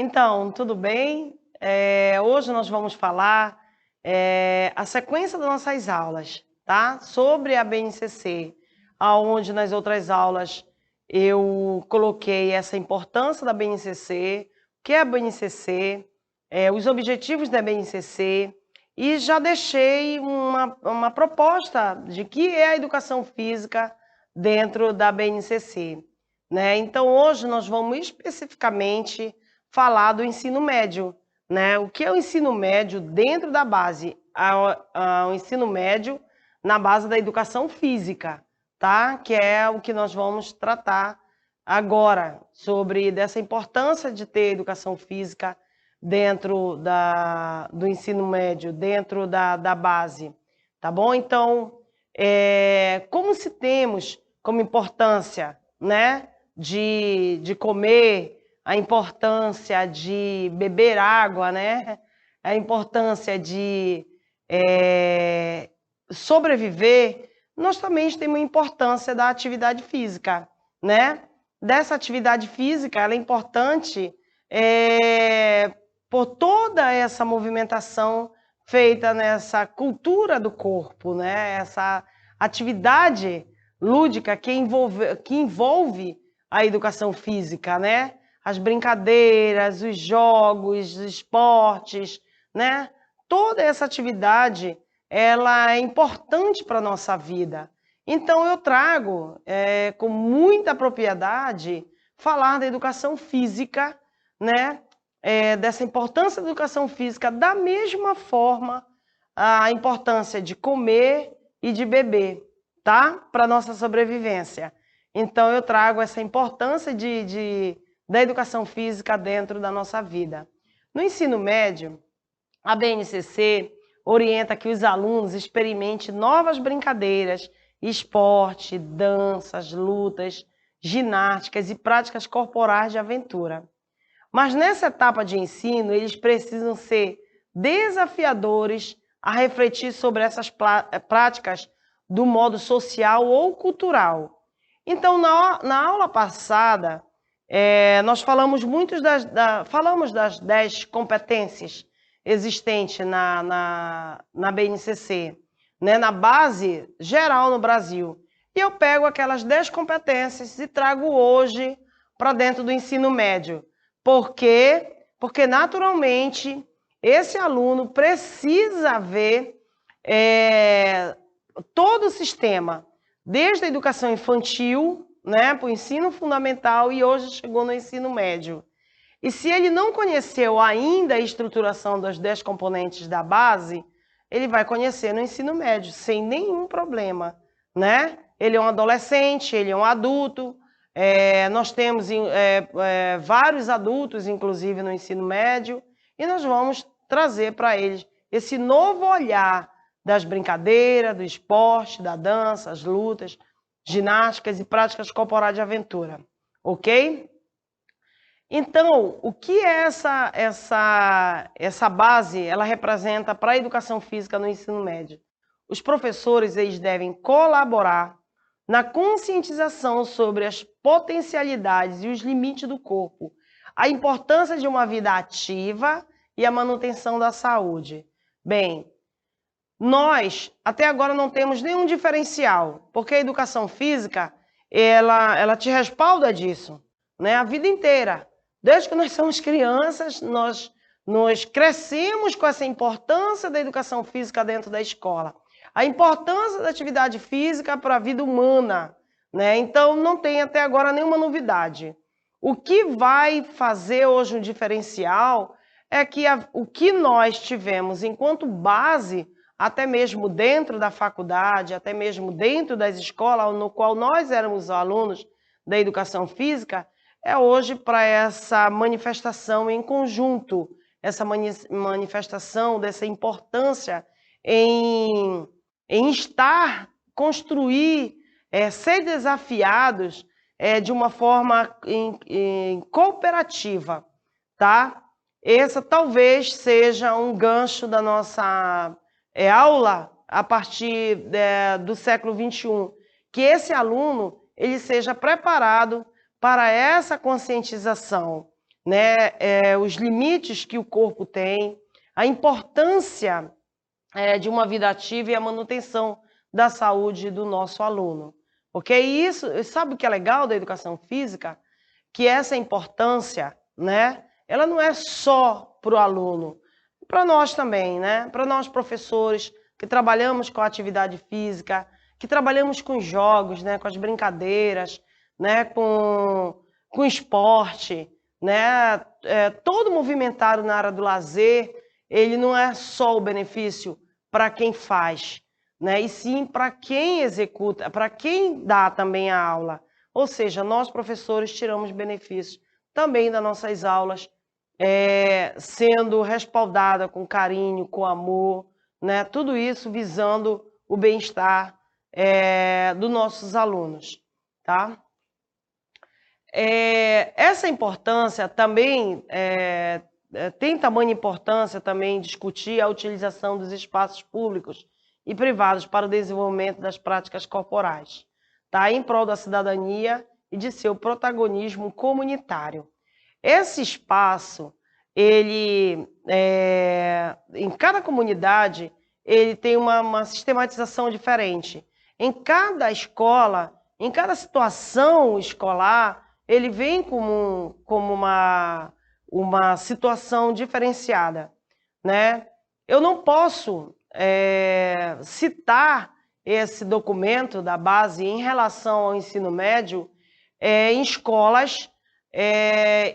Então, tudo bem? Hoje nós vamos falar a sequência das nossas aulas, tá? Sobre a BNCC, aonde nas outras aulas eu coloquei essa importância da BNCC, o que é a BNCC, os objetivos da BNCC, e já deixei uma proposta de que é a educação física dentro da BNCC, né? Então, hoje nós vamos especificamente falar do ensino médio, né? O que é o ensino médio dentro da base? O ensino médio na base da educação física, tá? Que é o que nós vamos tratar agora, sobre dessa importância de ter educação física dentro do ensino médio, dentro da base, tá bom? Então, como se temos como importância, né, de comer, a importância de beber água, né? A importância de sobreviver, nós também temos a importância da atividade física, né? Dessa atividade física, ela é importante por toda essa movimentação feita nessa cultura do corpo, né? Essa atividade lúdica que envolve a educação física, né? As brincadeiras, os jogos, os esportes, né? Toda essa atividade, ela é importante para a nossa vida. Então, eu trago, com muita propriedade, falar da educação física, né? Dessa importância da educação física, da mesma forma a importância de comer e de beber, tá? Para a nossa sobrevivência. Então, eu trago essa importância da educação física dentro da nossa vida. No ensino médio, a BNCC orienta que os alunos experimentem novas brincadeiras, esporte, danças, lutas, ginásticas e práticas corporais de aventura. Mas nessa etapa de ensino, eles precisam ser desafiadores a refletir sobre essas práticas do modo social ou cultural. Então, na aula passada, nós falamos falamos das 10 competências existentes na BNCC, né, na base geral no Brasil. E eu pego aquelas 10 competências e trago hoje para dentro do ensino médio. Por quê? Porque, naturalmente, esse aluno precisa ver todo o sistema, desde a educação infantil, né, para o ensino fundamental e hoje chegou no ensino médio. E se ele não conheceu ainda a estruturação das 10 componentes da base, ele vai conhecer no ensino médio, sem nenhum problema, né? Ele é um adolescente, ele é um adulto, nós temos vários adultos, inclusive, no ensino médio, e nós vamos trazer para eles esse novo olhar das brincadeiras, do esporte, da dança, as lutas, ginásticas e práticas corporais de aventura, ok? Então, o que é essa base, ela representa para a educação física no ensino médio? Os professores, eles devem colaborar na conscientização sobre as potencialidades e os limites do corpo, a importância de uma vida ativa e a manutenção da saúde. Bem, nós, até agora, não temos nenhum diferencial, porque a educação física, ela te respalda disso, né? A vida inteira. Desde que nós somos crianças, nós crescemos com essa importância da educação física dentro da escola. A importância da atividade física para a vida humana, né? Então, não tem até agora nenhuma novidade. O que vai fazer hoje um diferencial é que o que nós tivemos enquanto base, até mesmo dentro da faculdade, até mesmo dentro das escolas, no qual nós éramos alunos da educação física, é hoje para essa manifestação em conjunto, essa manifestação dessa importância em construir, ser desafiados de uma forma cooperativa, tá? Essa talvez seja um gancho da nossa aula a partir do século XXI, que esse aluno ele seja preparado para essa conscientização, né, os limites que o corpo tem, a importância de uma vida ativa e a manutenção da saúde do nosso aluno. Ok? E isso, sabe o que é legal da educação física? Que essa importância, né, ela não é só para o aluno, para nós também, né? Para nós professores que trabalhamos com a atividade física, que trabalhamos com jogos, né, com as brincadeiras, né, com esporte, né? Todo movimentário na área do lazer, ele não é só o benefício para quem faz, né? E sim para quem executa, para quem dá também a aula. Ou seja, nós professores tiramos benefícios também das nossas aulas, sendo respaldada com carinho, com amor, né? Tudo isso visando o bem-estar dos nossos alunos, tá? Essa importância também tem tamanha importância também discutir a utilização dos espaços públicos e privados para o desenvolvimento das práticas corporais, tá? Em prol da cidadania e de seu protagonismo comunitário. Esse espaço, ele, em cada comunidade, ele tem uma sistematização diferente. Em cada escola, em cada situação escolar, ele vem como uma situação diferenciada, né? Eu não posso citar esse documento da base em relação ao ensino médio em escolas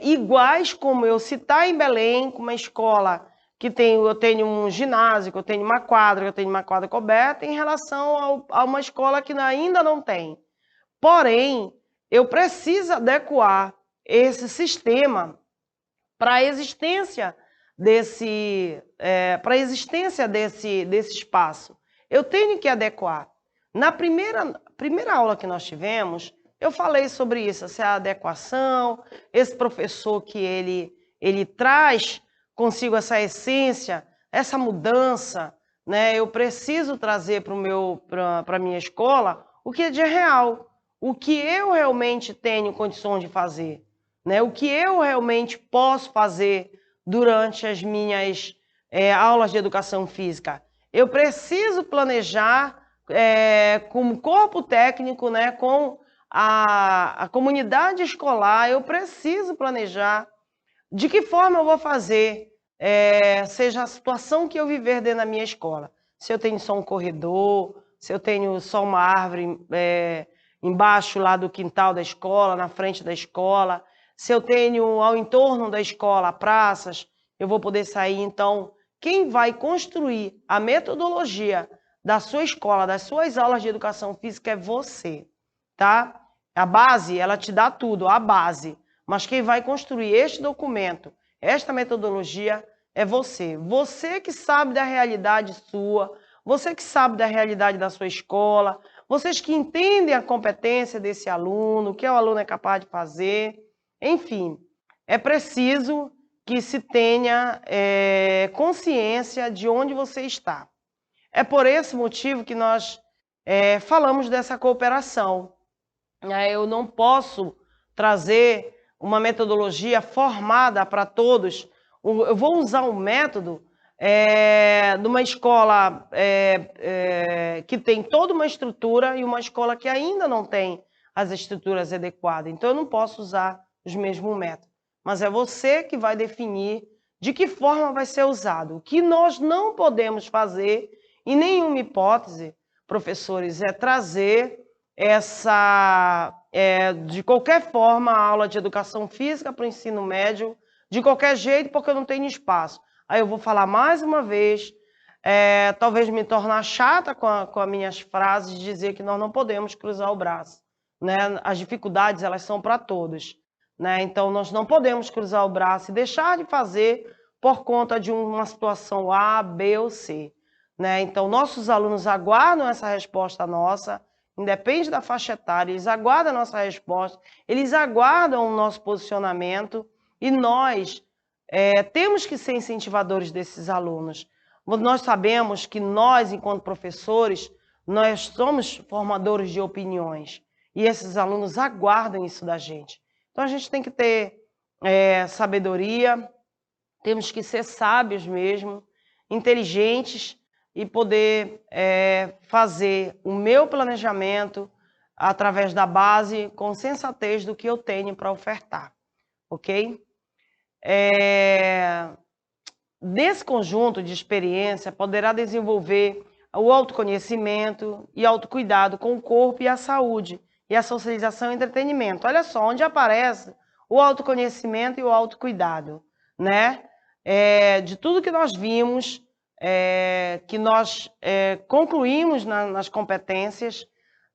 iguais, como eu citar em Belém, com uma escola que eu tenho um ginásio, que eu tenho uma quadra coberta, em relação a uma escola que ainda não tem. Porém, eu preciso adequar esse sistema para a existência desse espaço. Eu tenho que adequar. Na primeira aula que nós tivemos, eu falei sobre isso, essa adequação, esse professor que ele traz consigo essa essência, essa mudança, né? Eu preciso trazer para a minha escola o que é de real, o que eu realmente tenho condições de fazer, né? O que eu realmente posso fazer durante as minhas aulas de educação física. Eu preciso planejar como corpo técnico, né, com a comunidade escolar, eu preciso planejar de que forma eu vou fazer, seja a situação que eu viver dentro da minha escola. Se eu tenho só um corredor, se eu tenho só uma árvore embaixo lá do quintal da escola, na frente da escola, se eu tenho ao entorno da escola praças, eu vou poder sair. Então, quem vai construir a metodologia da sua escola, das suas aulas de educação física é você, tá? A base, ela te dá tudo, a base. Mas quem vai construir este documento, esta metodologia, é você. Você que sabe da realidade sua, você que sabe da realidade da sua escola, vocês que entendem a competência desse aluno, o que o aluno é capaz de fazer. Enfim, é preciso que se tenha consciência de onde você está. É por esse motivo que nós falamos dessa cooperação. Eu não posso trazer uma metodologia formada para todos. Eu vou usar um método de uma escola que tem toda uma estrutura e uma escola que ainda não tem as estruturas adequadas. Então, eu não posso usar os mesmos métodos. Mas é você que vai definir de que forma vai ser usado. O que nós não podemos fazer, em nenhuma hipótese, professores, é trazer de qualquer forma, a aula de educação física para o ensino médio, de qualquer jeito, porque eu não tenho espaço. Aí eu vou falar mais uma vez, talvez me tornar chata com as minhas frases, de dizer que nós não podemos cruzar o braço, né? As dificuldades, elas são para todos, né? Então, nós não podemos cruzar o braço e deixar de fazer por conta de uma situação A, B ou C, né? Então, nossos alunos aguardam essa resposta nossa, independe da faixa etária, eles aguardam a nossa resposta, eles aguardam o nosso posicionamento e nós temos que ser incentivadores desses alunos. Nós sabemos que nós, enquanto professores, nós somos formadores de opiniões e esses alunos aguardam isso da gente. Então, a gente tem que ter sabedoria, temos que ser sábios mesmo, inteligentes e poder fazer o meu planejamento através da base com sensatez do que eu tenho para ofertar, ok? Nesse conjunto de experiência, poderá desenvolver o autoconhecimento e autocuidado com o corpo e a saúde, e a socialização e entretenimento. Olha só, onde aparece o autoconhecimento e o autocuidado, né? De tudo que nós vimos, que nós concluímos nas competências,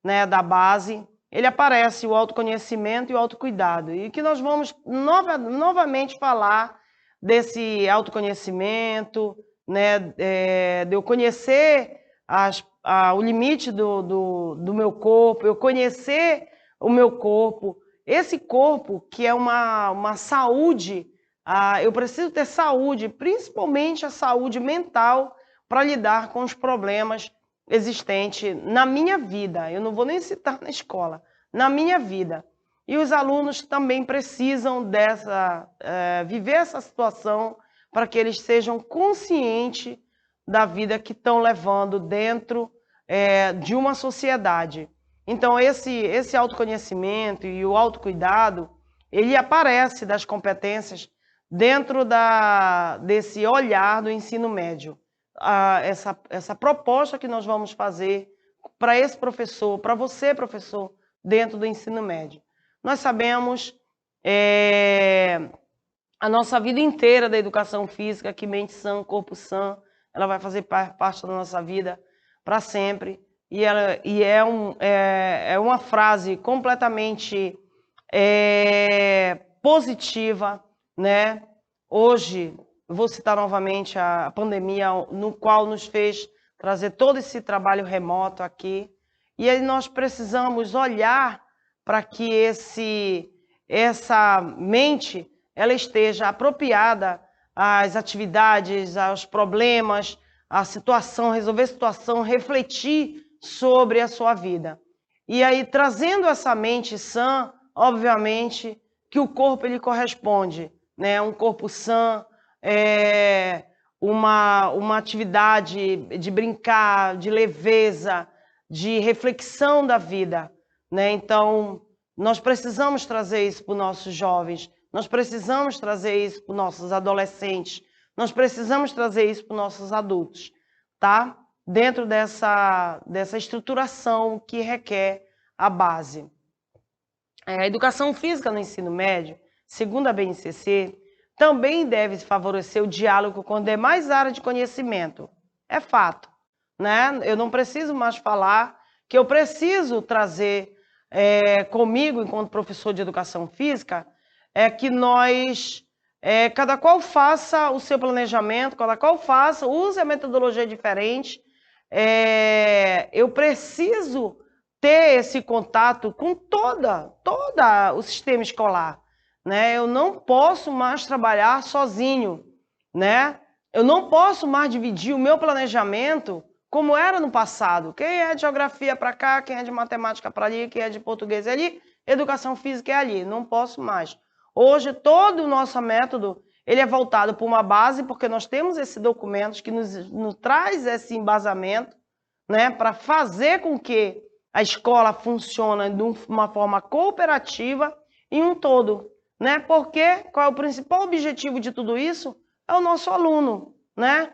né, da base, ele aparece o autoconhecimento e o autocuidado. E que nós vamos novamente falar desse autoconhecimento, né, de eu conhecer o limite do meu corpo, eu conhecer o meu corpo, esse corpo que é uma saúde, eu preciso ter saúde, principalmente a saúde mental, para lidar com os problemas existentes na minha vida. Eu não vou nem citar na escola, na minha vida. E os alunos também precisam viver essa situação para que eles sejam conscientes da vida que estão levando dentro de uma sociedade. Então, esse autoconhecimento e o autocuidado, ele aparece das competências dentro desse olhar do ensino médio. Essa proposta que nós vamos fazer para esse professor, para você, professor, dentro do ensino médio. Nós sabemos a nossa vida inteira da educação física, que mente sã, corpo sã, ela vai fazer parte da nossa vida para sempre. E é uma frase completamente positiva, né? Hoje, vou citar novamente a pandemia, no qual nos fez trazer todo esse trabalho remoto aqui. E aí nós precisamos olhar para que essa mente ela esteja apropriada às atividades, aos problemas, à situação, resolver a situação, refletir sobre a sua vida. E aí, trazendo essa mente sã, obviamente, que o corpo ele corresponde, né? Um corpo sã, uma atividade de brincar, de leveza, de reflexão da vida, né? Então, nós precisamos trazer isso para os nossos jovens, nós precisamos trazer isso para os nossos adolescentes, nós precisamos trazer isso para os nossos adultos, tá? Dentro dessa estruturação que requer a base. A educação física no ensino médio, segundo a BNCC, também deve favorecer o diálogo com demais áreas de conhecimento. É fato, né? Eu não preciso mais falar que eu preciso trazer comigo, enquanto professor de educação física, que nós, cada qual faça o seu planejamento, cada qual use a metodologia diferente. Eu preciso ter esse contato com todo o sistema escolar, né? Eu não posso mais trabalhar sozinho, né? Eu não posso mais dividir o meu planejamento como era no passado. Quem é de geografia para cá, quem é de matemática para ali, quem é de português é ali, educação física é ali. Não posso mais. Hoje, todo o nosso método ele é voltado para uma base, porque nós temos esse documento que nos traz esse embasamento, né, para fazer com que a escola funcione de uma forma cooperativa em um todo. Né? Porque qual é o principal objetivo de tudo isso? É o nosso aluno, né?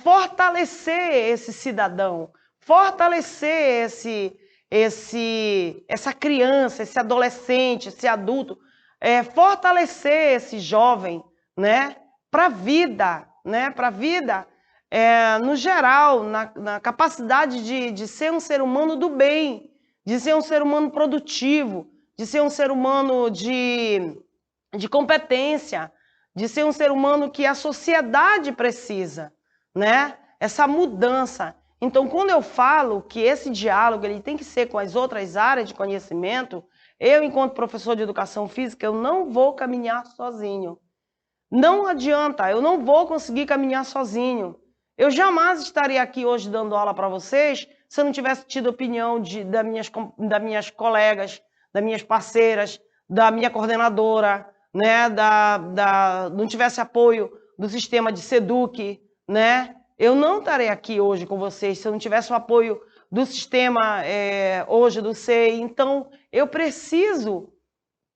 Fortalecer esse cidadão, fortalecer essa criança, esse adolescente, esse adulto, fortalecer esse jovem, né? Para a vida, né? Para a vida, no geral, na capacidade de ser um ser humano do bem, de ser um ser humano produtivo, de ser um ser humano de competência, de ser um ser humano que a sociedade precisa, né? Essa mudança. Então, quando eu falo que esse diálogo ele tem que ser com as outras áreas de conhecimento, eu, enquanto professor de educação física, eu não vou caminhar sozinho. Não adianta, eu não vou conseguir caminhar sozinho. Eu jamais estaria aqui hoje dando aula para vocês se eu não tivesse tido opinião das minhas colegas, das minhas parceiras, da minha coordenadora, né, não tivesse apoio do sistema de SEDUC, né, eu não estarei aqui hoje com vocês se eu não tivesse o apoio do sistema hoje do SEI. Então, eu preciso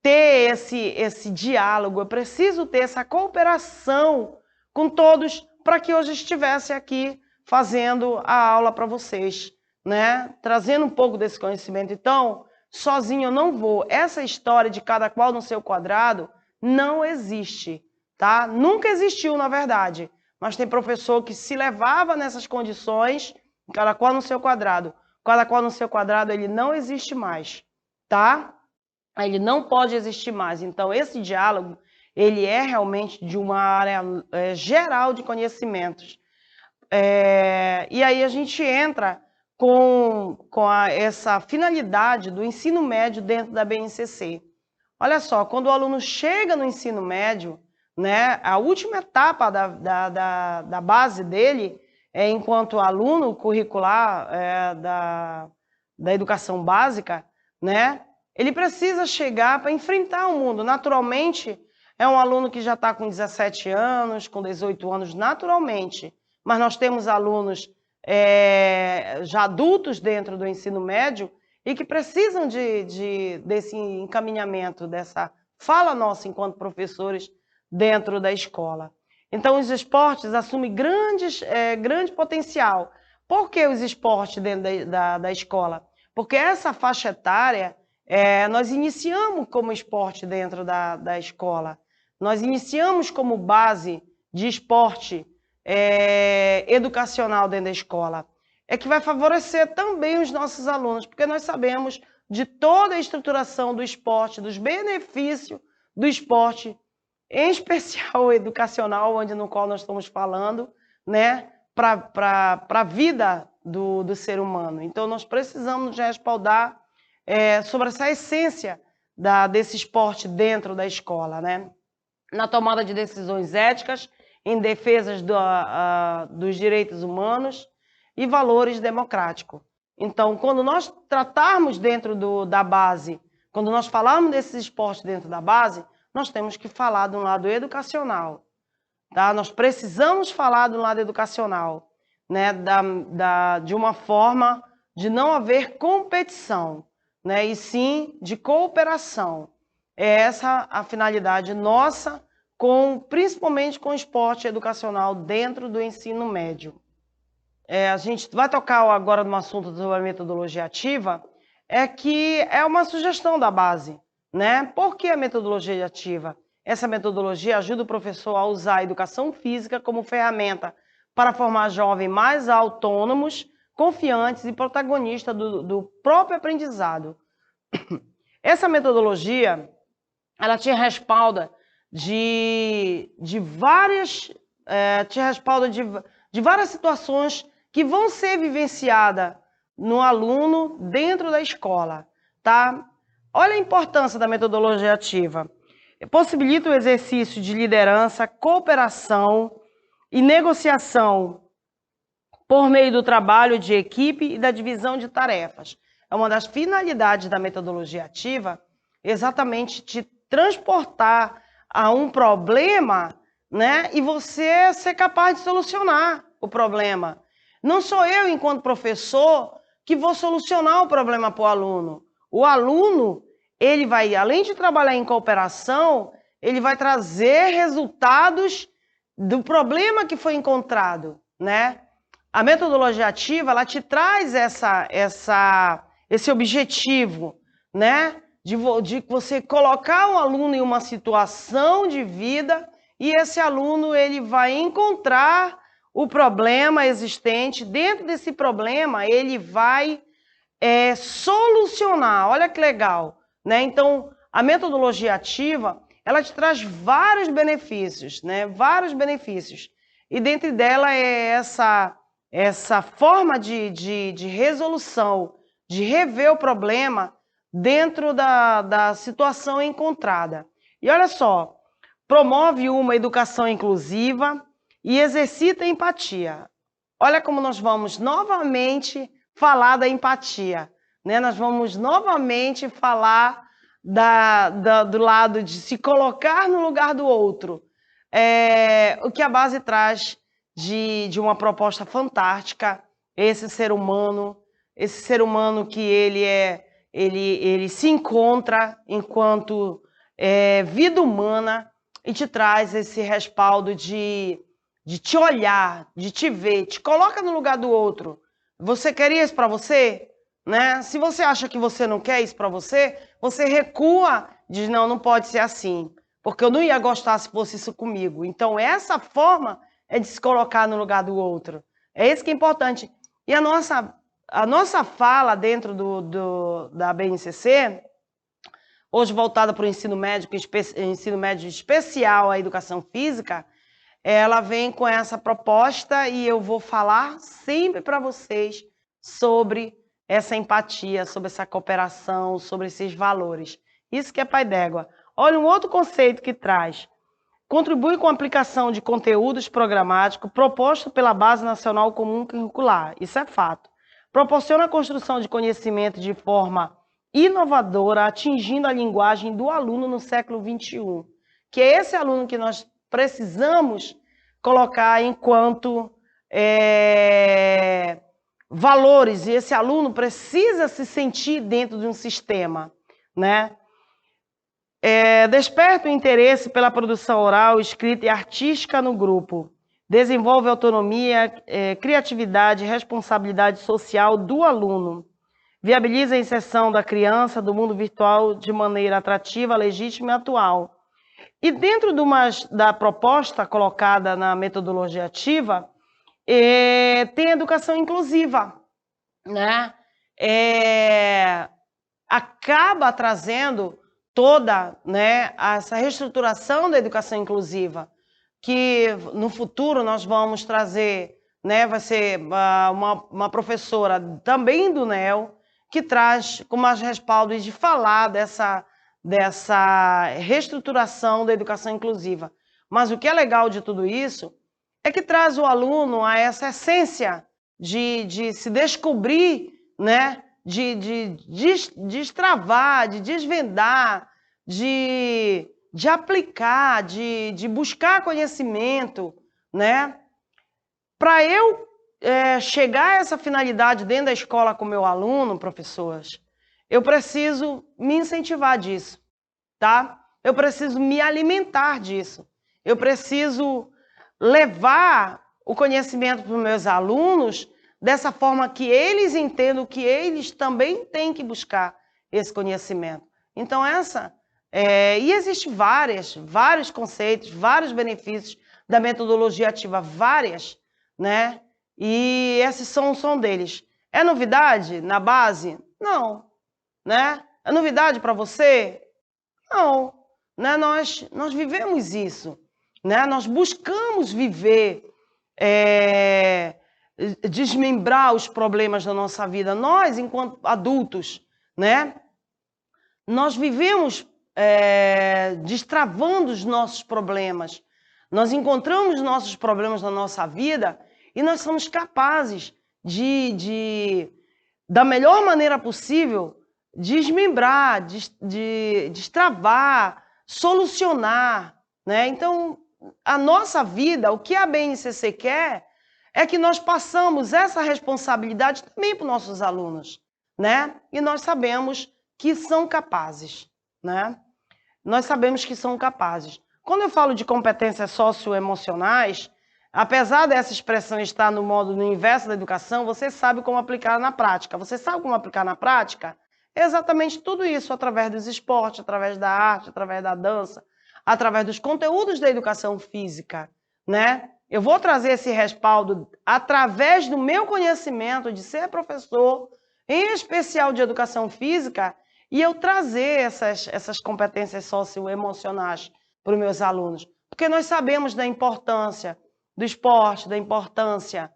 ter esse diálogo, eu preciso ter essa cooperação com todos para que hoje estivesse aqui fazendo a aula para vocês, né? Trazendo um pouco desse conhecimento. Então, sozinho eu não vou. Essa história de cada qual no seu quadrado não existe, tá? Nunca existiu, na verdade. Mas tem professor que se levava nessas condições, cada qual no seu quadrado. Cada qual no seu quadrado, ele não existe mais, tá? Ele não pode existir mais. Então, esse diálogo, ele é realmente de uma área geral de conhecimentos. E aí a gente entra com essa finalidade do ensino médio dentro da BNCC. Olha só, quando o aluno chega no ensino médio, né, a última etapa da base dele, enquanto aluno curricular da educação básica, né, ele precisa chegar para enfrentar o mundo. Naturalmente, é um aluno que já está com 17 anos, com 18 anos, naturalmente. Mas nós temos alunos já adultos dentro do ensino médio e que precisam desse encaminhamento, dessa fala nossa enquanto professores dentro da escola. Então, os esportes assumem grande potencial. Por que os esportes dentro da escola? Porque essa faixa etária, nós iniciamos como esporte dentro da escola. Nós iniciamos como base de esporte educacional dentro da escola. É que vai favorecer também os nossos alunos, porque nós sabemos de toda a estruturação do esporte, dos benefícios do esporte, em especial o educacional, no qual nós estamos falando, né, para a vida do ser humano. Então, nós precisamos respaldar sobre essa essência desse esporte dentro da escola, né? Na tomada de decisões éticas, em defesa dos direitos humanos e valores democráticos. Então, quando nós tratarmos dentro da base, quando nós falarmos desses esportes dentro da base, nós temos que falar do lado educacional, tá? Nós precisamos falar do lado educacional, né? De uma forma de não haver competição, né? E sim de cooperação. É essa a finalidade nossa, principalmente com o esporte educacional dentro do ensino médio. A gente vai tocar agora no assunto sobre a metodologia ativa, que é uma sugestão da base, né? Por que a metodologia ativa? Essa metodologia ajuda o professor a usar a educação física como ferramenta para formar jovens mais autônomos, confiantes e protagonistas do próprio aprendizado. Essa metodologia, ela te respalda de várias situações que vão ser vivenciadas no aluno dentro da escola, tá? Olha a importância da metodologia ativa. Possibilita o exercício de liderança, cooperação e negociação por meio do trabalho de equipe e da divisão de tarefas. É uma das finalidades da metodologia ativa, exatamente te transportar a um problema, né, e você ser capaz de solucionar o problema. Não sou eu, enquanto professor, que vou solucionar o problema para o aluno. O aluno, ele vai, além de trabalhar em cooperação, ele vai trazer resultados do problema que foi encontrado, né? A metodologia ativa, ela te traz esse objetivo, né? De você colocar um aluno em uma situação de vida e esse aluno ele vai encontrar o problema existente. Dentro desse problema, ele vai solucionar. Olha que legal, né? Então, a metodologia ativa, ela te traz vários benefícios, né? Vários benefícios. E dentro dela é essa forma de resolução, de rever o problema dentro da situação encontrada. E olha só, promove uma educação inclusiva e exercita a empatia. Olha como nós vamos novamente falar da empatia, né? Nós vamos novamente falar do lado de se colocar no lugar do outro. O que a base traz de uma proposta fantástica, esse ser humano que ele se encontra enquanto vida humana e te traz esse respaldo de te olhar, de te ver, te coloca no lugar do outro. Você queria isso para você? Né? Se você acha que você não quer isso para você, você recua, diz, não pode ser assim, porque eu não ia gostar se fosse isso comigo. Então, essa forma é de se colocar no lugar do outro. É isso que é importante. E a nossa fala dentro da BNCC, hoje voltada para o ensino médio especial à educação física, ela vem com essa proposta e eu vou falar sempre para vocês sobre essa empatia, sobre essa cooperação, sobre esses valores. Isso que é Pai d'Égua. Olha um outro conceito que traz. Contribui com a aplicação de conteúdos programáticos proposto pela Base Nacional Comum Curricular. Isso é fato. Proporciona a construção de conhecimento de forma inovadora, atingindo a linguagem do aluno no século XXI. Que é esse aluno que nós precisamos colocar enquanto valores, e esse aluno precisa se sentir dentro de um sistema, né? Desperta o interesse pela produção oral, escrita e artística no grupo. Desenvolve autonomia, criatividade e responsabilidade social do aluno. Viabiliza a inserção da criança do mundo virtual de maneira atrativa, legítima e atual. E dentro da proposta colocada na metodologia ativa, tem educação inclusiva, né? Acaba trazendo toda, né, essa reestruturação da educação inclusiva, que no futuro nós vamos trazer, né, vai ser uma professora também do NEL, que traz como mais respaldo de falar dessa reestruturação da educação inclusiva. Mas o que é legal de tudo isso é que traz o aluno a essa essência de se descobrir, né? de destravar, de desvendar, de aplicar, de buscar conhecimento, né? Para eu chegar a essa finalidade dentro da escola com o meu aluno, professoras, eu preciso me incentivar disso, tá? Eu preciso me alimentar disso. Eu preciso levar o conhecimento para os meus alunos dessa forma que eles entendam que eles também têm que buscar esse conhecimento. Então, e existem vários conceitos, vários benefícios da metodologia ativa, várias, né? E esses são deles. É novidade na base? Não. Né? É novidade para você? Não. Né? Nós vivemos isso. Né? Nós buscamos viver, desmembrar os problemas da nossa vida. Nós, enquanto adultos, né? Nós vivemos destravando os nossos problemas. Nós encontramos nossos problemas na nossa vida e nós somos capazes da melhor maneira possível, desmembrar, destravar, solucionar, né? Então, a nossa vida, o que a BNCC quer é que nós passamos essa responsabilidade também para os nossos alunos, né? E nós sabemos que são capazes, né? Nós sabemos que são capazes. Quando eu falo de competências socioemocionais, apesar dessa expressão estar no inverso da educação, você sabe como aplicar na prática. Você sabe como aplicar na prática? É exatamente tudo isso, através dos esportes, através da arte, através da dança, através dos conteúdos da educação física, né? Eu vou trazer esse respaldo através do meu conhecimento de ser professor, em especial de educação física, e eu trazer essas competências socioemocionais para os meus alunos. Porque nós sabemos da importância do esporte, da importância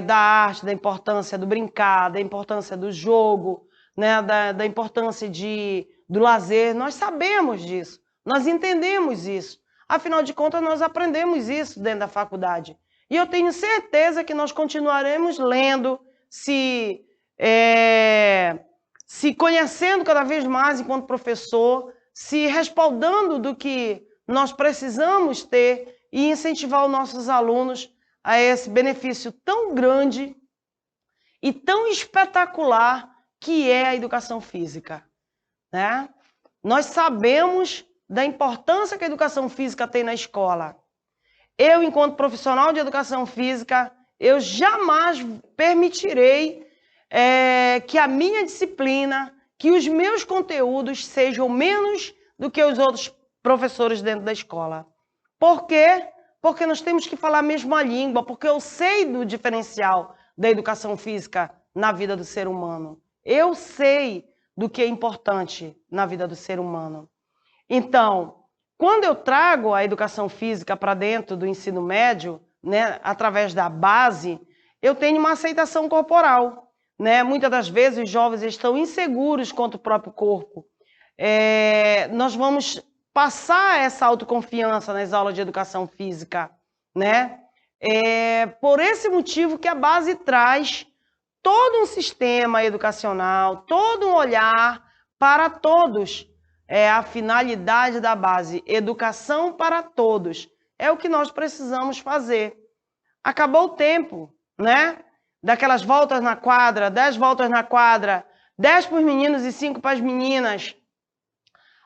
da arte, da importância do brincar, da importância do jogo, né? da importância do lazer. Nós sabemos disso, nós entendemos isso. Afinal de contas, nós aprendemos isso dentro da faculdade. E eu tenho certeza que nós continuaremos lendo, se se conhecendo cada vez mais enquanto professor, se respaldando do que nós precisamos ter e incentivar os nossos alunos a esse benefício tão grande e tão espetacular que é a educação física, né? Nós sabemos da importância que a educação física tem na escola. Eu, enquanto profissional de educação física, eu jamais permitirei que a minha disciplina, que os meus conteúdos sejam menos do que os outros professores dentro da escola. Por quê? Porque nós temos que falar a mesma língua, porque eu sei do diferencial da educação física na vida do ser humano. Eu sei do que é importante na vida do ser humano. Então, quando eu trago a educação física para dentro do ensino médio, né, através da base, eu tenho uma aceitação corporal, né? Muitas das vezes os jovens estão inseguros quanto ao próprio corpo. Nós vamos passar essa autoconfiança nas aulas de educação física, né? Por esse motivo que a base traz todo um sistema educacional, todo um olhar para todos. A finalidade da base, educação para todos. É o que nós precisamos fazer. Acabou o tempo, né? Daquelas voltas na quadra, 10 voltas na quadra, 10 para os meninos e 5 para as meninas,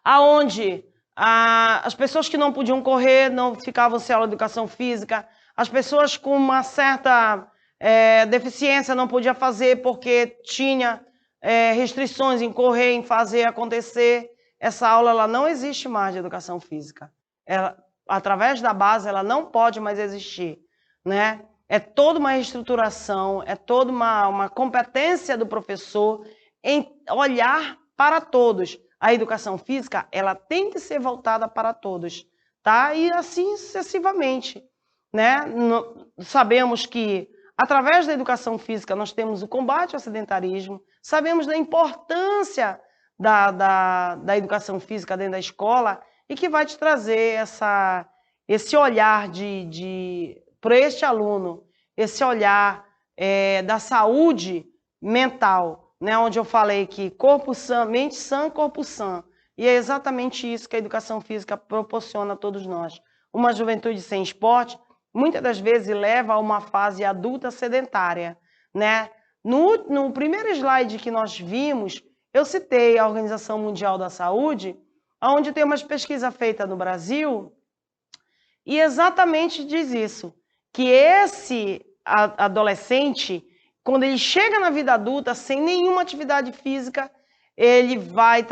aonde as pessoas que não podiam correr não ficavam sem aula de educação física, as pessoas com uma certa deficiência não podiam fazer porque tinha restrições em correr, em fazer acontecer. Essa aula ela não existe mais de educação física. Através da base, ela não pode mais existir, né? É toda uma reestruturação, é toda uma competência do professor em olhar para todos. A educação física, ela tem que ser voltada para todos, tá? E assim sucessivamente, né? Sabemos que, através da educação física, nós temos o combate ao sedentarismo, sabemos da importância da educação física dentro da escola e que vai te trazer esse olhar para este aluno, esse olhar da saúde mental, né? Onde eu falei que corpo sã, mente sã, corpo sã. E é exatamente isso que a educação física proporciona a todos nós. Uma juventude sem esporte, muitas das vezes leva a uma fase adulta sedentária, né? No primeiro slide que nós vimos, eu citei a Organização Mundial da Saúde, onde tem uma pesquisa feita no Brasil, e exatamente diz isso, que esse adolescente, quando ele chega na vida adulta, sem nenhuma atividade física, ele vai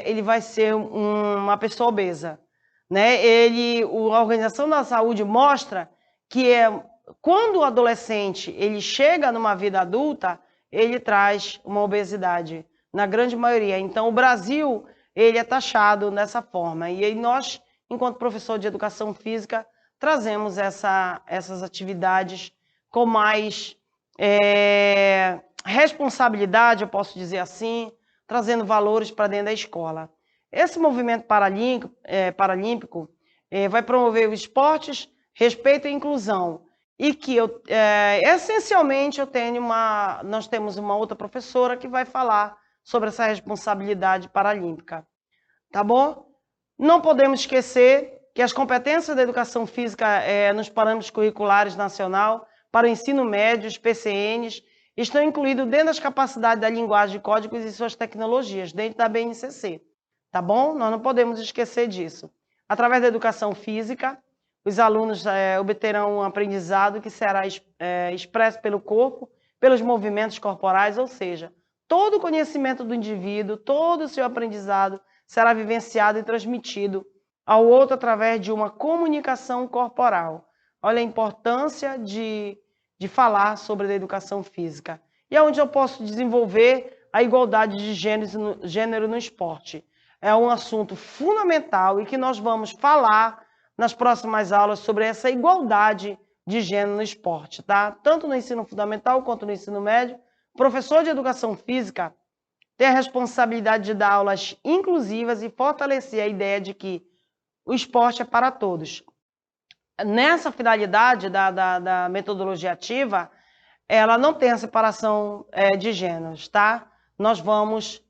ele vai ser uma pessoa obesa, né? A Organização da Saúde mostra que quando o adolescente ele chega numa vida adulta, ele traz uma obesidade, na grande maioria. Então, o Brasil, ele é taxado dessa forma. E aí nós, enquanto professor de educação física, trazemos essas atividades com mais responsabilidade, eu posso dizer assim, trazendo valores para dentro da escola. Esse movimento paralímpico vai promover os esportes, respeito e inclusão. E que essencialmente nós temos uma outra professora que vai falar sobre essa responsabilidade paralímpica, tá bom? Não podemos esquecer que as competências da educação física nos parâmetros curriculares nacional para o ensino médio, os PCNs, estão incluídos dentro das capacidades da linguagem de códigos e suas tecnologias, dentro da BNCC, tá bom? Nós não podemos esquecer disso. Através da educação física, os alunos obterão um aprendizado que será expresso pelo corpo, pelos movimentos corporais, ou seja, todo o conhecimento do indivíduo, todo o seu aprendizado será vivenciado e transmitido ao outro através de uma comunicação corporal. Olha a importância de falar sobre a educação física. E é onde eu posso desenvolver a igualdade de gênero no esporte. É um assunto fundamental e que nós vamos falar nas próximas aulas sobre essa igualdade de gênero no esporte, tá? Tanto no ensino fundamental quanto no ensino médio. O professor de educação física tem a responsabilidade de dar aulas inclusivas e fortalecer a ideia de que o esporte é para todos. Nessa finalidade da metodologia ativa, ela não tem a separação de gêneros, tá? Nós vamos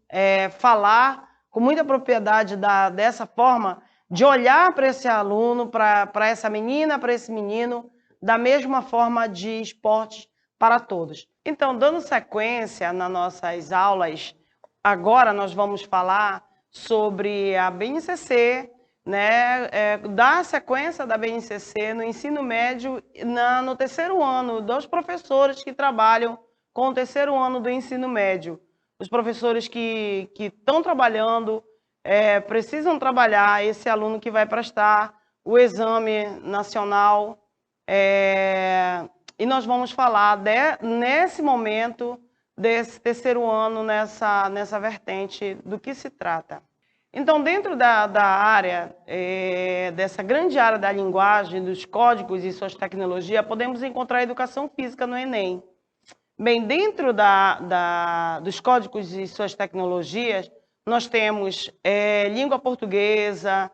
falar com muita propriedade dessa forma de olhar para esse aluno, para essa menina, para esse menino, da mesma forma de esportes para todos. Então, dando sequência nas nossas aulas, agora nós vamos falar sobre a BNCC, né, dar sequência da BNCC no ensino médio no terceiro ano, dos professores que trabalham com o terceiro ano do ensino médio. Os professores que estão trabalhando, precisam trabalhar esse aluno que vai prestar o exame nacional, e nós vamos falar nesse momento desse terceiro ano, nessa vertente do que se trata. Então, dentro da área, dessa grande área da linguagem, dos códigos e suas tecnologias, podemos encontrar a educação física no Enem. Bem, dentro dos códigos e suas tecnologias, nós temos língua portuguesa,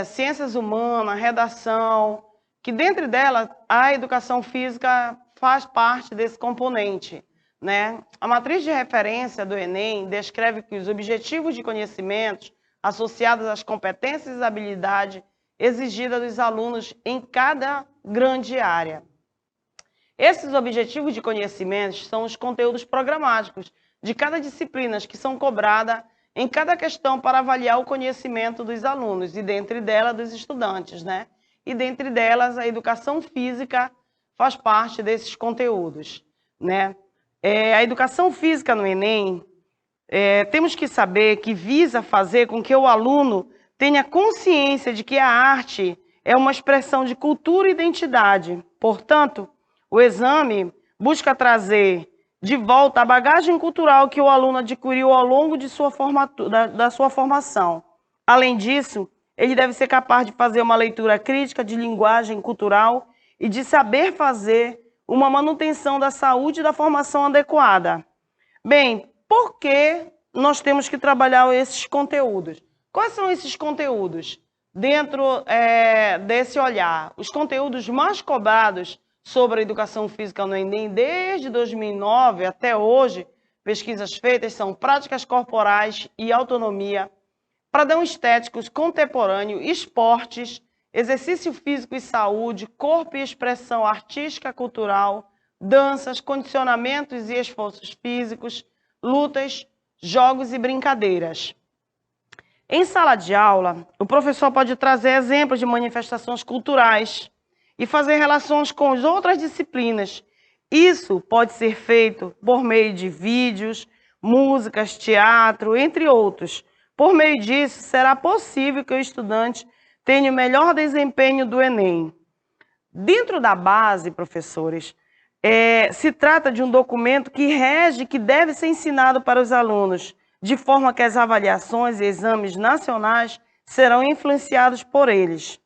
ciências humanas, redação, que dentro dela a educação física faz parte desse componente, né? A matriz de referência do Enem descreve que os objetivos de conhecimentos associados às competências e habilidades exigidas dos alunos em cada grande área. Esses objetivos de conhecimentos são os conteúdos programáticos de cada disciplina que são cobradas em cada questão para avaliar o conhecimento dos alunos e dentre delas dos estudantes, né? E dentre delas a educação física faz parte desses conteúdos, né? A educação física no Enem, temos que saber que visa fazer com que o aluno tenha consciência de que a arte é uma expressão de cultura e identidade. Portanto, o exame busca trazer de volta a bagagem cultural que o aluno adquiriu ao longo de da sua formação. Além disso, ele deve ser capaz de fazer uma leitura crítica de linguagem cultural e de saber fazer uma manutenção da saúde e da formação adequada. Bem, por que nós temos que trabalhar esses conteúdos? Quais são esses conteúdos dentro desse olhar? Os conteúdos mais cobrados sobre a educação física no Enem desde 2009 até hoje, pesquisas feitas, são práticas corporais e autonomia, padrão estéticos contemporâneo, esportes, exercício físico e saúde, corpo e expressão artística cultural, danças, condicionamentos e esforços físicos, lutas, jogos e brincadeiras. Em sala de aula, o professor pode trazer exemplos de manifestações culturais e fazer relações com as outras disciplinas. Isso pode ser feito por meio de vídeos, músicas, teatro, entre outros. Por meio disso, será possível que o estudante tenha o melhor desempenho do Enem. Dentro da base, professores, se trata de um documento que rege, que deve ser ensinado para os alunos, de forma que as avaliações e exames nacionais serão influenciados por eles.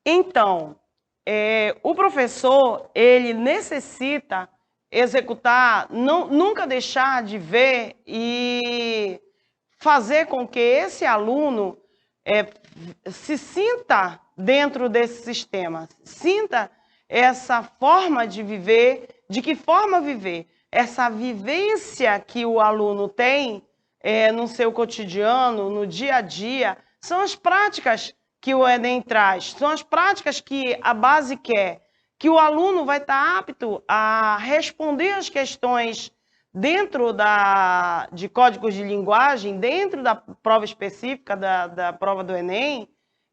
Então, o professor, ele necessita executar, nunca deixar de ver e fazer com que esse aluno se sinta dentro desse sistema, sinta essa forma de viver, de que forma viver, essa vivência que o aluno tem no seu cotidiano, no dia a dia, são as práticas que o Enem traz, são as práticas que a base quer, que o aluno vai estar apto a responder as questões dentro de códigos de linguagem, dentro da prova específica da prova do Enem,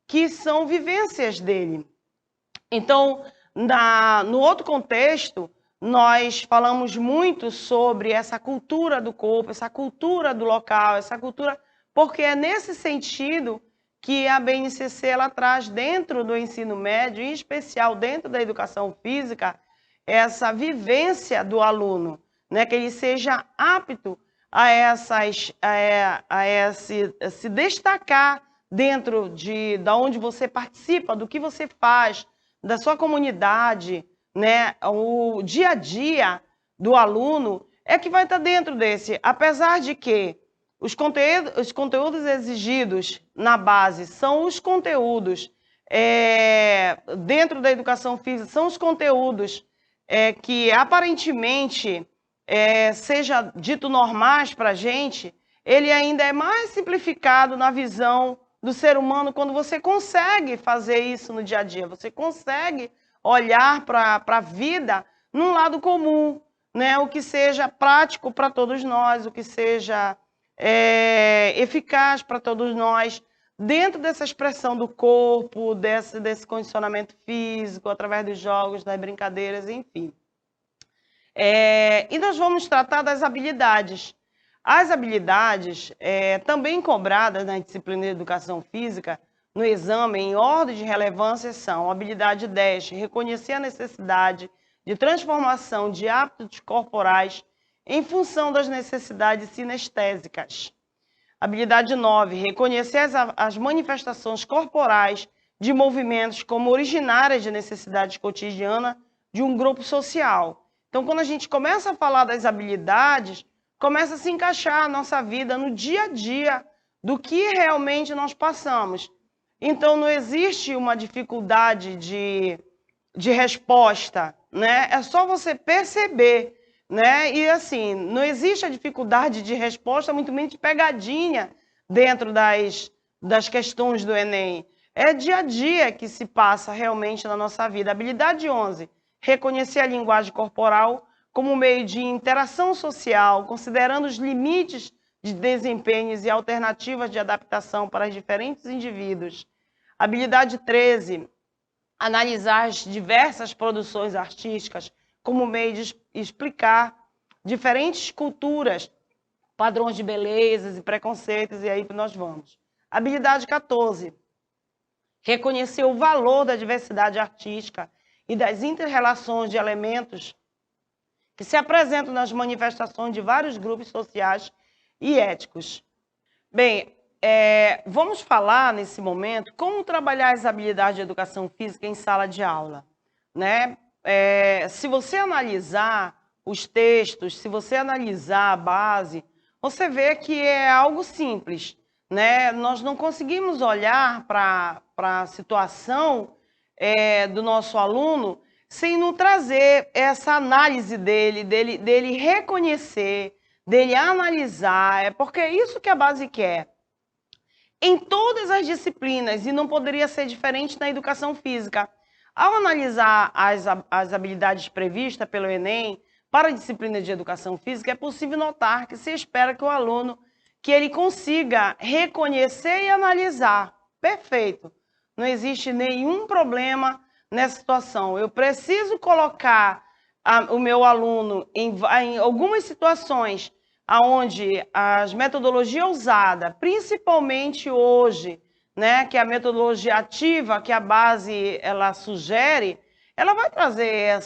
que são vivências dele. Então, no outro contexto, nós falamos muito sobre essa cultura do corpo, essa cultura do local, essa cultura, porque é nesse sentido que a BNCC ela traz dentro do ensino médio, em especial dentro da educação física, essa vivência do aluno, né, que ele seja apto a se destacar dentro da onde você participa, do que você faz, da sua comunidade, né, o dia a dia do aluno é que vai estar dentro desse, apesar de que os conteúdos exigidos na base são os conteúdos dentro da educação física, são os conteúdos que aparentemente seja dito normais para a gente, ele ainda é mais simplificado na visão do ser humano quando você consegue fazer isso no dia a dia, você consegue olhar para a vida num lado comum, né? O que seja prático para todos nós, o que seja eficaz para todos nós, dentro dessa expressão do corpo, desse condicionamento físico, através dos jogos, das brincadeiras, enfim. E nós vamos tratar das habilidades. As habilidades, também cobradas na disciplina de Educação Física, no exame em ordem de relevância, são habilidade 10, reconhecer a necessidade de transformação de hábitos corporais em função das necessidades sinestésicas. Habilidade 9, reconhecer as manifestações corporais de movimentos como originárias de necessidade cotidiana de um grupo social. Então, quando a gente começa a falar das habilidades, começa a se encaixar a nossa vida no dia a dia do que realmente nós passamos. Então, não existe uma dificuldade de resposta, né? É só você perceber, né? E assim, não existe a dificuldade de resposta, muito menos de pegadinha dentro das questões do Enem. É dia a dia que se passa realmente na nossa vida. Habilidade 11, reconhecer a linguagem corporal como meio de interação social, considerando os limites de desempenhos e alternativas de adaptação para os diferentes indivíduos. Habilidade 13, analisar as diversas produções artísticas como meio de explicar diferentes culturas, padrões de belezas e preconceitos, e aí nós vamos. Habilidade 14, reconhecer o valor da diversidade artística e das inter-relações de elementos que se apresentam nas manifestações de vários grupos sociais e éticos. Bem, vamos falar nesse momento como trabalhar as habilidades de educação física em sala de aula, né? Se você analisar os textos, se você analisar a base, você vê que é algo simples, né? Nós não conseguimos olhar para a situação do nosso aluno sem não trazer essa análise dele reconhecer, dele analisar, porque é isso que a base quer. Em todas as disciplinas, e não poderia ser diferente na educação física. Ao analisar as habilidades previstas pelo Enem para a disciplina de educação física, é possível notar que se espera que o aluno ele consiga reconhecer e analisar. Perfeito. Não existe nenhum problema nessa situação. Eu preciso colocar o meu aluno em algumas situações onde as metodologias usadas, principalmente hoje, né, que é a metodologia ativa, que a base ela sugere, ela vai trazer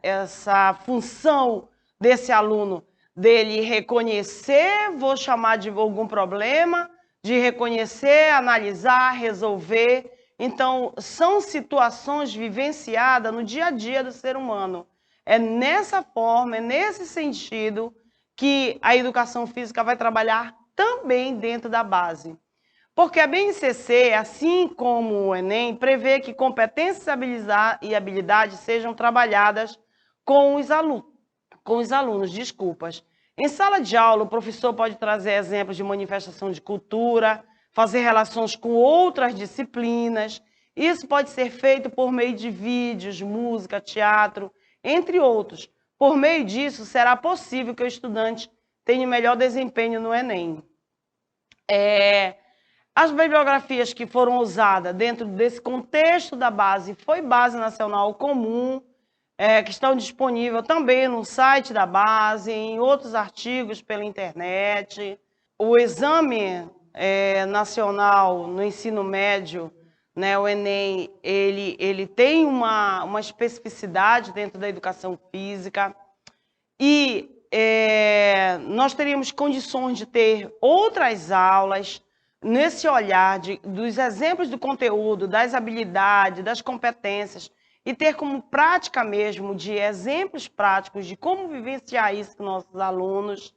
essa função desse aluno, dele reconhecer, vou chamar de algum problema, de reconhecer, analisar, resolver. Então, são situações vivenciadas no dia a dia do ser humano. É nessa forma, é nesse sentido que a educação física vai trabalhar também dentro da base. Porque a BNCC, assim como o Enem, prevê que competências e habilidades sejam trabalhadas com os alunos, desculpas. Em sala de aula, o professor pode trazer exemplos de manifestação de cultura, fazer relações com outras disciplinas. Isso pode ser feito por meio de vídeos, música, teatro, entre outros. Por meio disso, será possível que o estudante tenha melhor desempenho no Enem. As bibliografias que foram usadas dentro desse contexto da base foi Base Nacional Comum, que estão disponíveis também no site da base, em outros artigos pela internet. O Exame Nacional no Ensino Médio, né, o Enem, ele tem uma especificidade dentro da educação física e nós teríamos condições de ter outras aulas nesse olhar dos exemplos do conteúdo, das habilidades, das competências e ter como prática mesmo de exemplos práticos de como vivenciar isso com nossos alunos,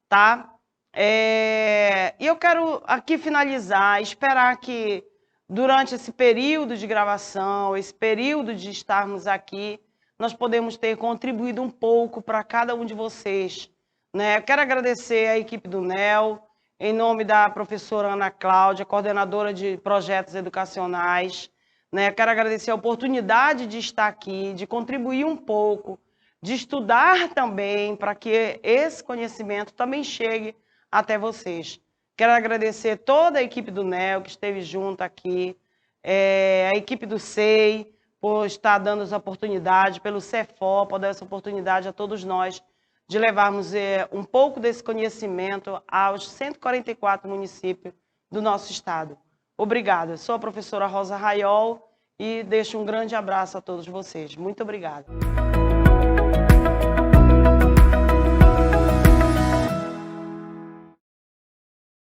tá? E eu quero aqui finalizar, esperar que durante esse período de gravação, esse período de estarmos aqui, nós podemos ter contribuído um pouco para cada um de vocês, né? Quero agradecer a equipe do NEL, em nome da professora Ana Cláudia, coordenadora de projetos educacionais, né? Quero agradecer a oportunidade de estar aqui, de contribuir um pouco, de estudar também, para que esse conhecimento também chegue até vocês. Quero agradecer toda a equipe do NEL que esteve junto aqui, a equipe do SEI, por estar dando essa oportunidade, pelo CEFOR, por dar essa oportunidade a todos nós, de levarmos um pouco desse conhecimento aos 144 municípios do nosso estado. Obrigada. Sou a professora Rosa Raiol e deixo um grande abraço a todos vocês. Muito obrigada.